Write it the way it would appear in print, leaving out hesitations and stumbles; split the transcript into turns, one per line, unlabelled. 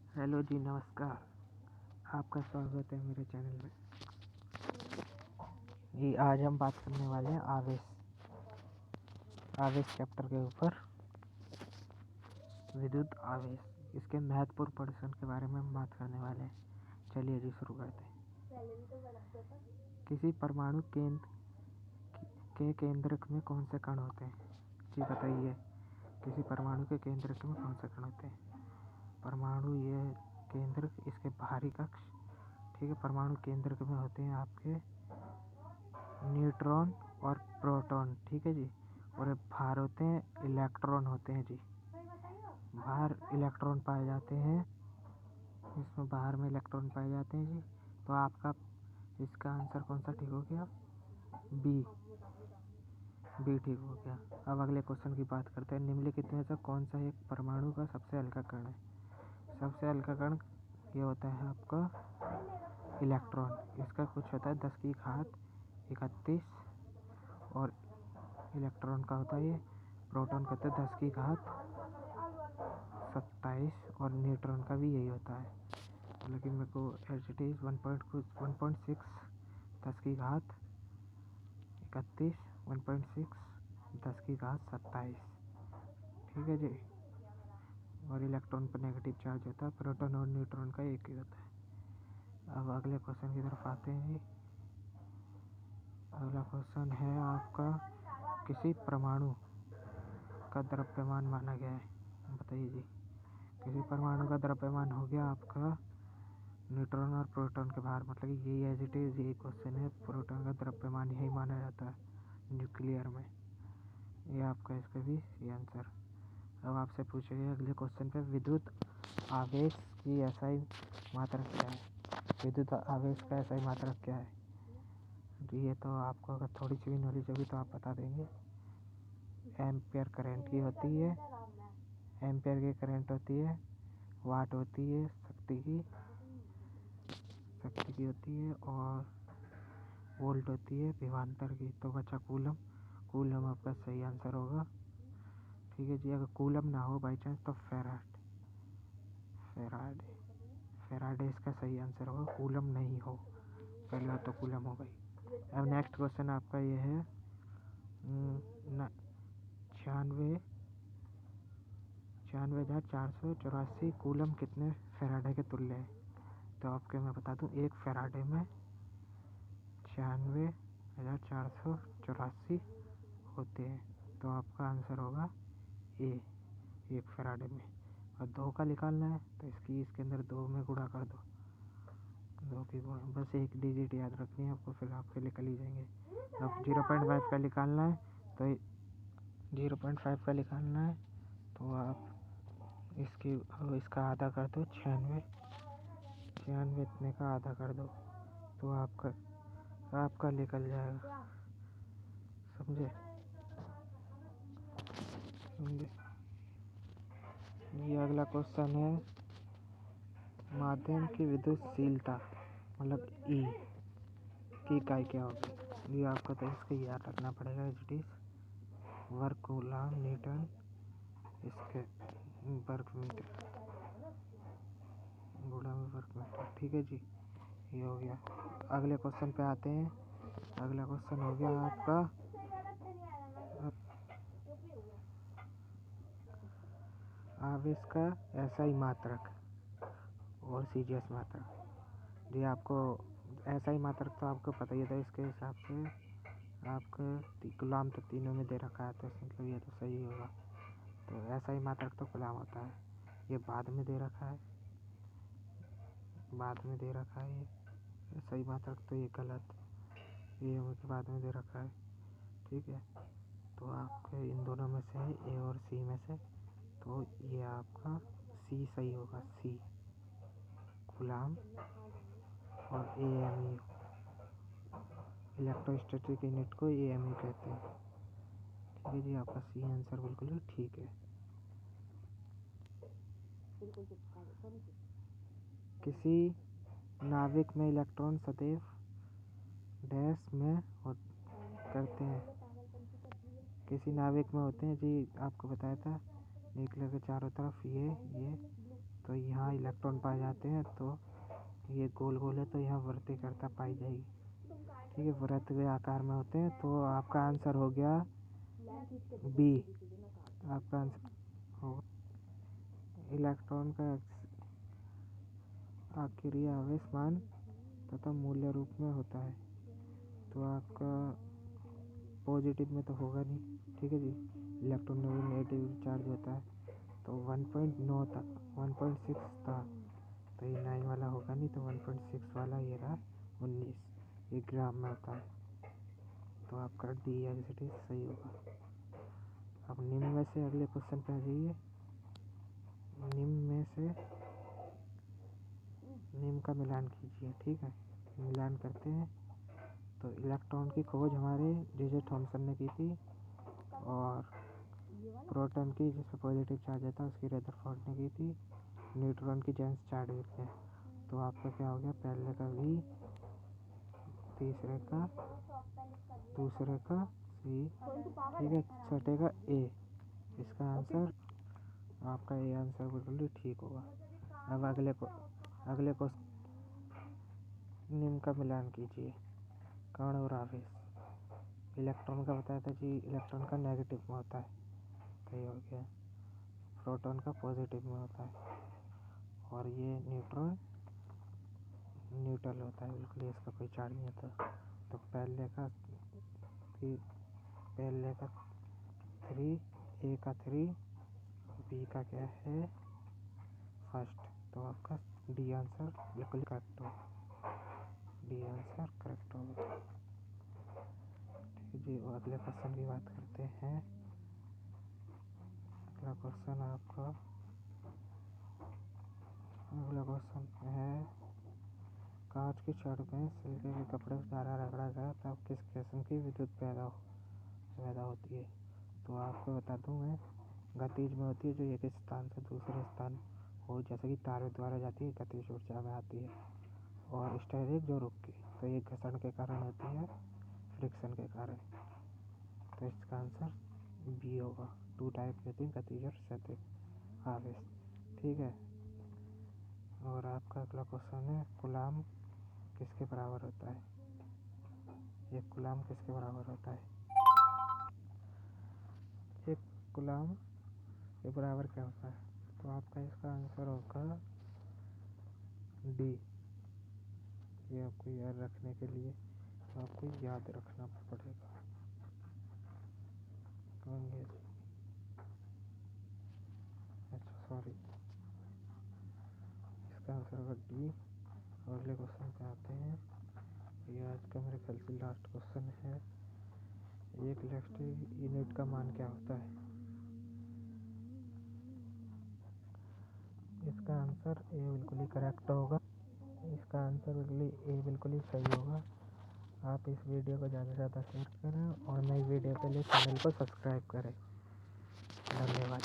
Hello जी, नमस्कार। आपका स्वागत है मेरे चैनल में। जी, आज हम बात करने वाले हैं आवेश चैप्टर के ऊपर। विद्युत आवेश, इसके महत्वपूर्ण प्रदर्शन के बारे में हम बात करने वाले हैं। चलिए जी, शुरू करते हैं। किसी परमाणु के केंद्रक में कौन से कण होते हैं? जी बताइए, किसी परमाणु के केंद्रक में कौन से कण होते हैं? परमाणु, ये केंद्रक, इसके बाहरी कक्ष, ठीक है। परमाणु केंद्रक में होते हैं आपके न्यूट्रॉन और प्रोटॉन, ठीक है जी। और बाहर होते हैं इलेक्ट्रॉन होते हैं जी। बाहर इलेक्ट्रॉन पाए जाते हैं, इसमें बाहर में इलेक्ट्रॉन पाए जाते हैं जी। तो आपका इसका आंसर कौन सा ठीक हो गया? बी ठीक हो गया। अब अगले क्वेश्चन की बात करते हैं। निम्नलिखित में से कौन सा एक परमाणु का सबसे हल्का कण है? सबसे हल्का कण ये होता है आपका इलेक्ट्रॉन। इसका कुछ होता है 10⁻31 और इलेक्ट्रॉन का होता है ये, प्रोटॉन का होता है 10⁻27 और न्यूट्रॉन का भी यही होता है। लेकिन मेरे को एच डी 1.6 10⁻31 1.6 10⁻27, ठीक है जी। और इलेक्ट्रॉन पर नेगेटिव चार्ज होता है, प्रोटॉन और न्यूट्रॉन का एक ही होता है। अब अगले क्वेश्चन की तरफ आते हैं जी। अगला क्वेश्चन है आपका, किसी परमाणु का द्रव्यमान माना गया है? बताइए जी। किसी परमाणु का द्रव्यमान हो गया आपका न्यूट्रॉन और प्रोटॉन के बाहर, मतलब यही एज इट इज यही क्वेश्चन है। प्रोटॉन का द्रव्यमान यही माना जाता है न्यूक्लियर में। ये आपका इसका भी ये आंसर। अब आपसे पूछे गए अगले क्वेश्चन पे, विद्युत आवेश की एसआई मात्रक क्या है? विद्युत आवेश का एसआई मात्रक क्या है? ये तो आपको अगर थोड़ी सी भी नॉलेज होगी तो आप बता देंगे। एम्पियर करंट की होती है, एम्पियर की करंट होती है, वाट होती है शक्ति की होती है, और वोल्ट होती है विभवांतर की। तो बचा कूलम आपका सही आंसर होगा, ठीक है जी। अगर कूलम ना हो बाई चांस तो फेराडे इसका सही आंसर होगा, कूलम नहीं हो। पहले बात तो कूलम हो गई। अब नेक्स्ट क्वेश्चन आपका ये है 96,484 कूलम कितने फेराडे के तुल्य है? तो आपके मैं बता दूं, एक फेराडे में 96,484 होते हैं। तो आपका आंसर होगा ए, एक फेराडे में। और 2 का निकालना है तो इसके अंदर 2 में गुणा कर दो, 2 की गुणा, बस एक डिजिट याद रखनी है आपको, फिर आपके निकल ही जाएंगे। अब 0.5 का निकालना है तो 0.5 का निकालना है तो आप इसका आधा कर दो, 96 इतने का आधा कर दो तो आपका निकल जाएगा। समझे? ये अगला क्वेश्चन है, माध्यम की विद्युतशीलता मतलब ई की इकाई क्या होगी? ये आपको तो इसका याद रखना पड़ेगा। इट इज वर्ग कूलम न्यूटन इसके वर्ग मीटर गुणा में वर्ग मीटर, ठीक है जी। ये हो गया। अगले क्वेश्चन पे आते हैं। अगला क्वेश्चन हो गया आपका आवेश का एसआई मात्रक और सीजीएस मात्रक। जी, आपको एसआई मात्रक तो आपको पता ही था। इसके हिसाब से आपको कूलम तो तीनों में दे रखा है, तो मतलब ये तो सही होगा। तो एसआई मात्रक तो कूलम होता है, ये बाद में दे रखा है, ये एसआई मात्रक तो ये गलत, ये के बाद में दे रखा है, ठीक है। तो आपके इन दोनों में से ए और सी में से, तो ये आपका सी सही होगा, सी कूलम और एएमयू, इलेक्ट्रोस्टैटिक यूनिट को एएमयू कहते हैं, ठीक है जी। आपका सी आंसर बिल्कुल ही ठीक है। किसी नाविक में इलेक्ट्रॉन सदैव डैश में करते हैं? किसी नाविक में होते हैं जी, आपको बताया था न्यूक्लियर के चारों तरफ ये तो यहाँ इलेक्ट्रॉन पाए जाते हैं। तो ये गोल गोल है तो यहाँ वर्तिकर्ता पाई जाएगी। ठीक है, वृत्त के आकार में होते हैं। तो आपका आंसर हो गया बी। आपका आंसर हो इलेक्ट्रॉन का आखिरी आवेश मान तथा मूल्य रूप में होता है। तो आपका पॉजिटिव में तो होगा नहीं। ठीक है जी, इलेक्ट्रॉन में भी नेगेटिव चार्ज होता है। तो 1.9 था, 1.6 था, तो ये 9 वाला होगा नहीं। तो 1.6 वाला ये रहा 19, ये ग्राम में होता है। तो आपका डी एग्जिट सही होगा। अब निम्न में से अगले क्वेश्चन पे आ जाइए। निम्न में से निम्न का मिलान कीजिए। ठीक है, मिलान करते हैं। तो इलेक्ट्रॉन की खोज हमारे जे थॉमसन ने की थी, और प्रोटॉन की जिसमें पॉजिटिव चार्ज था उसकी रदरफोर्ड ने की थी। न्यूट्रॉन की जेम्स चाडविक ने। तो आपका क्या हो गया, पहले का बी, तीसरे का, दूसरे का सी, ठीक है, छठे का ए। इसका आंसर आपका ए आंसर बिल्कुल ही ठीक होगा। अब अगले को निम्न का मिलान कीजिए। कण और आवेश। इलेक्ट्रॉन का बताया था जी, इलेक्ट्रॉन का नेगेटिव में होता है, तो ये हो गया। प्रोटॉन का पॉजिटिव में होता है, और ये न्यूट्रॉन न्यूट्रल होता है, बिल्कुल इसका कोई चार्ज नहीं होता। तो पहले का 3, ए का 3, बी का क्या है फर्स्ट। तो आपका डी आंसर बिल्कुल करेक्ट हो। डी आंसर करेक्ट होगा। ठीक जी, अगले क्वेश्चन की बात करते हैं। अगला क्वेश्चन है, कांच की छड़ में सिल्के के कपड़े द्वारा रगड़ा गया तब किस किस्म की विद्युत पैदा होती है। तो आपको बता दूं मैं, गतिज में होती है, जो एक स्थान से दूसरे स्थान हो, जैसे कि तारों द्वारा जाती है, गतिज ऊर्जा में आती है। और स्टैटिक जो रुक के, तो ये घर्षण के कारण होती है, फ्रिक्शन के कारण। तो इसका आंसर बी होगा। 2 टाइप के होती है, गतिज और स्थैतिक आवेश। ठीक है, और आपका अगला क्वेश्चन है, कूलाम किसके बराबर होता है। ये कूलाम किसके बराबर होता है। एक कूलाम के बराबर क्या होता है। तो आपका इसका आंसर होगा डी। ये आपको याद रखने के लिए आपको याद रखना पड़ेगा। अच्छा सॉरी, इसका आंसर होगा डी। और अगले क्वेश्चन पे आते हैं। ये आज का मेरे ख्याल से लास्ट क्वेश्चन है। एक इलेक्ट्रिक यूनिट का मान क्या होता है। इसका आंसर ए बिल्कुल ही करेक्ट होगा। इसका आंसर बिल्कुल ही सही होगा। आप इस वीडियो को ज़्यादा से ज़्यादा शेयर करें और नई वीडियो के लिए चैनल को सब्सक्राइब करें। धन्यवाद।